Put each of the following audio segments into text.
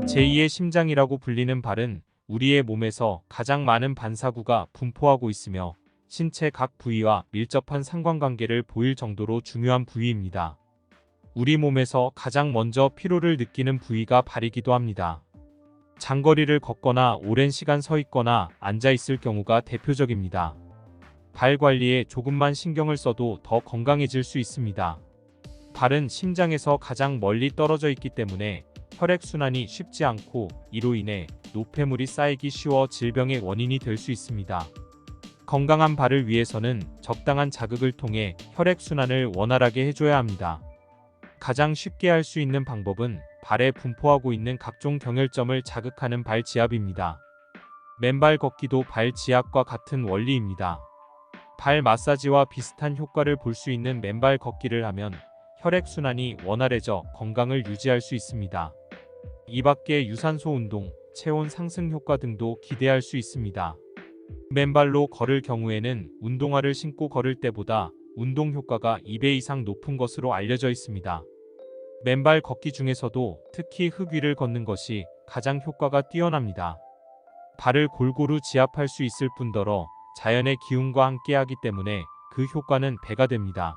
제2의 심장이라고 불리는 발은 우리의 몸에서 가장 많은 반사구가 분포하고 있으며 신체 각 부위와 밀접한 상관관계를 보일 정도로 중요한 부위입니다. 우리 몸에서 가장 먼저 피로를 느끼는 부위가 발이기도 합니다. 장거리를 걷거나 오랜 시간 서 있거나 앉아 있을 경우가 대표적입니다. 발 관리에 조금만 신경을 써도 더 건강해질 수 있습니다. 발은 심장에서 가장 멀리 떨어져 있기 때문에 혈액순환이 쉽지 않고 이로 인해 노폐물이 쌓이기 쉬워 질병의 원인이 될 수 있습니다. 건강한 발을 위해서는 적당한 자극을 통해 혈액순환을 원활하게 해줘야 합니다. 가장 쉽게 할 수 있는 방법은 발에 분포하고 있는 각종 경혈점을 자극하는 발 지압입니다. 맨발 걷기도 발 지압과 같은 원리입니다. 발 마사지와 비슷한 효과를 볼 수 있는 맨발 걷기를 하면 혈액순환이 원활해져 건강을 유지할 수 있습니다. 이 밖에 유산소 운동, 체온 상승 효과 등도 기대할 수 있습니다. 맨발로 걸을 경우에는 운동화를 신고 걸을 때보다 운동 효과가 2배 이상 높은 것으로 알려져 있습니다. 맨발 걷기 중에서도 특히 흙 위를 걷는 것이 가장 효과가 뛰어납니다. 발을 골고루 지압할 수 있을 뿐더러 자연의 기운과 함께하기 때문에 그 효과는 배가 됩니다.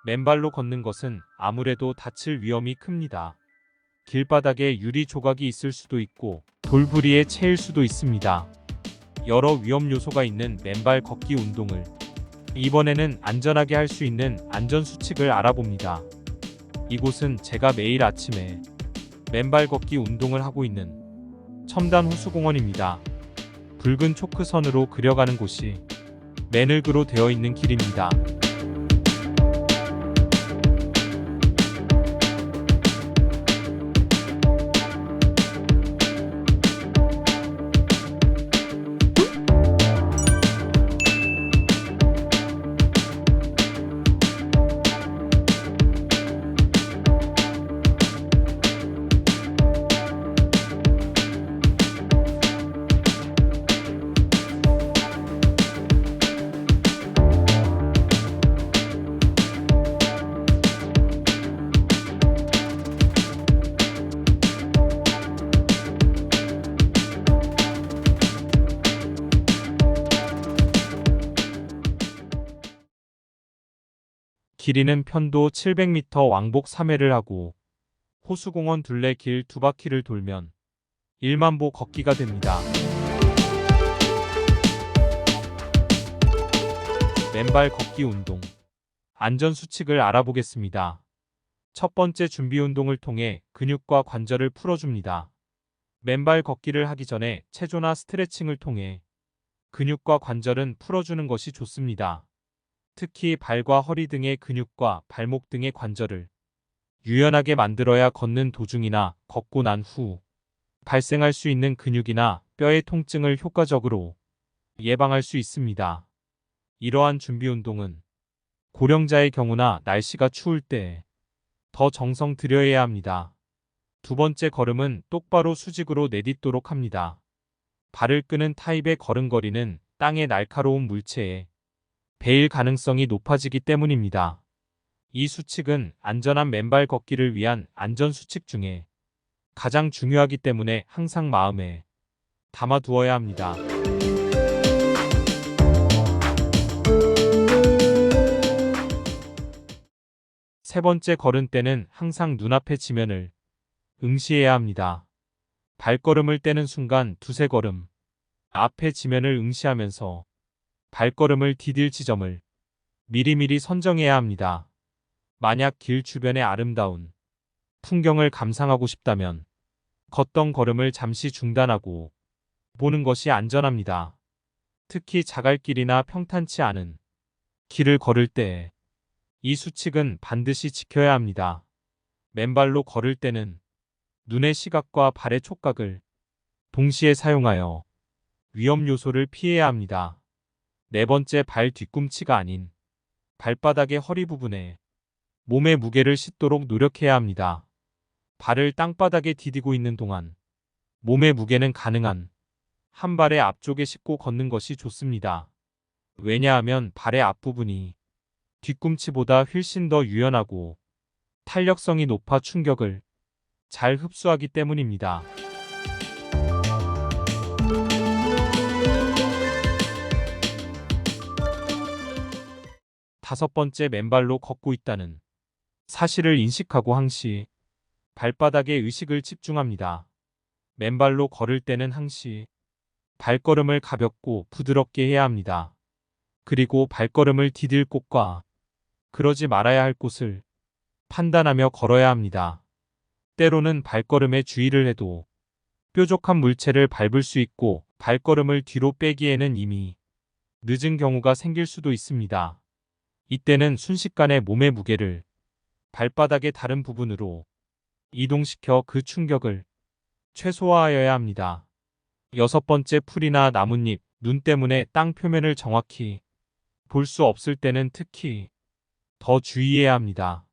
맨발로 걷는 것은 아무래도 다칠 위험이 큽니다. 길바닥에 유리 조각이 있을 수도 있고 돌부리에 채일 수도 있습니다. 여러 위험 요소가 있는 맨발 걷기 운동을 이번에는 안전하게 할 수 있는 안전수칙을 알아봅니다. 이곳은 제가 매일 아침에 맨발 걷기 운동을 하고 있는 첨단 호수공원입니다. 붉은 초크선으로 그려가는 곳이 맨흙으로 되어 있는 길입니다. 길이는 편도 700m 왕복 3회를 하고 호수공원 둘레 길 2바퀴를 돌면 1만보 걷기가 됩니다. 맨발 걷기 운동 안전수칙을 알아보겠습니다. 첫 번째 준비 운동을 통해 근육과 관절을 풀어줍니다. 맨발 걷기를 하기 전에 체조나 스트레칭을 통해 근육과 관절은 풀어주는 것이 좋습니다. 특히 발과 허리 등의 근육과 발목 등의 관절을 유연하게 만들어야 걷는 도중이나 걷고 난 후 발생할 수 있는 근육이나 뼈의 통증을 효과적으로 예방할 수 있습니다. 이러한 준비 운동은 고령자의 경우나 날씨가 추울 때 더 정성 들여야 합니다. 두 번째 걸음은 똑바로 수직으로 내딛도록 합니다. 발을 끄는 타입의 걸음걸이는 땅의 날카로운 물체에 베일 가능성이 높아지기 때문입니다. 이 수칙은 안전한 맨발 걷기를 위한 안전수칙 중에 가장 중요하기 때문에 항상 마음에 담아두어야 합니다. 세 번째 걸을 때는 항상 눈앞의 지면을 응시해야 합니다. 발걸음을 떼는 순간 두세 걸음 앞의 지면을 응시하면서 발걸음을 디딜 지점을 미리미리 선정해야 합니다. 만약 길 주변의 아름다운 풍경을 감상하고 싶다면 걷던 걸음을 잠시 중단하고 보는 것이 안전합니다. 특히 자갈길이나 평탄치 않은 길을 걸을 때 이 수칙은 반드시 지켜야 합니다. 맨발로 걸을 때는 눈의 시각과 발의 촉각을 동시에 사용하여 위험 요소를 피해야 합니다. 네 번째, 발 뒤꿈치가 아닌 발바닥의 허리 부분에 몸의 무게를 싣도록 노력해야 합니다. 발을 땅바닥에 디디고 있는 동안 몸의 무게는 가능한 한 발의 앞쪽에 싣고 걷는 것이 좋습니다. 왜냐하면 발의 앞부분이 뒤꿈치보다 훨씬 더 유연하고 탄력성이 높아 충격을 잘 흡수하기 때문입니다. 5번째 맨발로 걷고 있다는 사실을 인식하고 항시 발바닥에 의식을 집중합니다. 맨발로 걸을 때는 항시 발걸음을 가볍고 부드럽게 해야 합니다. 그리고 발걸음을 디딜 곳과 그러지 말아야 할 곳을 판단하며 걸어야 합니다. 때로는 발걸음에 주의를 해도 뾰족한 물체를 밟을 수 있고 발걸음을 뒤로 빼기에는 이미 늦은 경우가 생길 수도 있습니다. 이때는 순식간에 몸의 무게를 발바닥의 다른 부분으로 이동시켜 그 충격을 최소화하여야 합니다. 6번째, 풀이나 나뭇잎, 눈 때문에 땅 표면을 정확히 볼 수 없을 때는 특히 더 주의해야 합니다.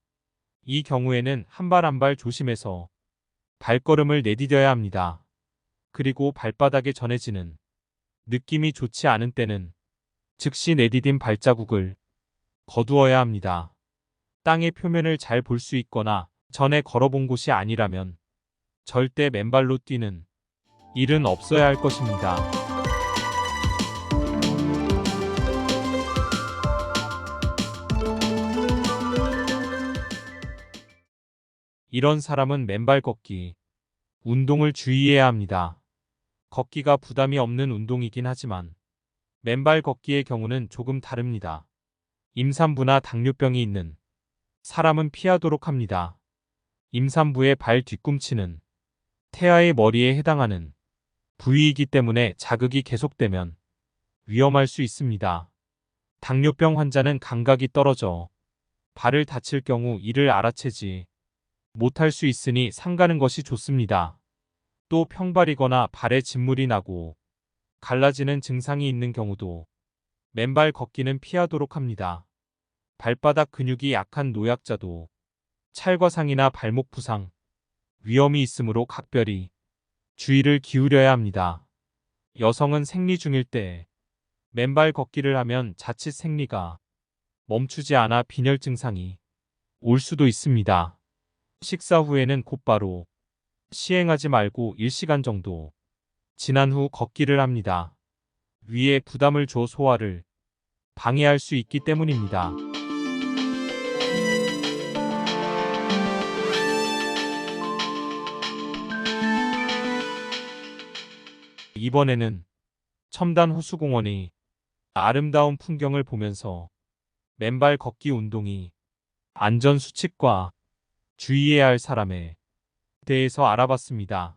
이 경우에는 한 발 한 발 조심해서 발걸음을 내디뎌야 합니다. 그리고 발바닥에 전해지는 느낌이 좋지 않은 때는 즉시 내디딘 발자국을 거두어야 합니다. 땅의 표면을 잘 볼 수 있거나 전에 걸어본 곳이 아니라면 절대 맨발로 뛰는 일은 없어야 할 것입니다. 이런 사람은 맨발 걷기 운동을 주의해야 합니다. 걷기가 부담이 없는 운동이긴 하지만 맨발 걷기의 경우는 조금 다릅니다. 임산부나 당뇨병이 있는 사람은 피하도록 합니다. 임산부의 발 뒤꿈치는 태아의 머리에 해당하는 부위이기 때문에 자극이 계속되면 위험할 수 있습니다. 당뇨병 환자는 감각이 떨어져 발을 다칠 경우 이를 알아채지 못할 수 있으니 삼가는 것이 좋습니다. 또 평발이거나 발에 진물이 나고 갈라지는 증상이 있는 경우도 맨발 걷기는 피하도록 합니다. 발바닥 근육이 약한 노약자도 찰과상이나 발목 부상 위험이 있으므로 각별히 주의를 기울여야 합니다. 여성은 생리 중일 때 맨발 걷기를 하면 자칫 생리가 멈추지 않아 빈혈 증상이 올 수도 있습니다. 식사 후에는 곧바로 시행하지 말고 1시간 정도 지난 후 걷기를 합니다. 위에 부담을 줘 소화를 방해할 수 있기 때문입니다. 이번에는 첨단 호수공원의 아름다운 풍경을 보면서 맨발 걷기 운동이 안전 수칙과 주의해야 할 사람에 대해서 알아봤습니다.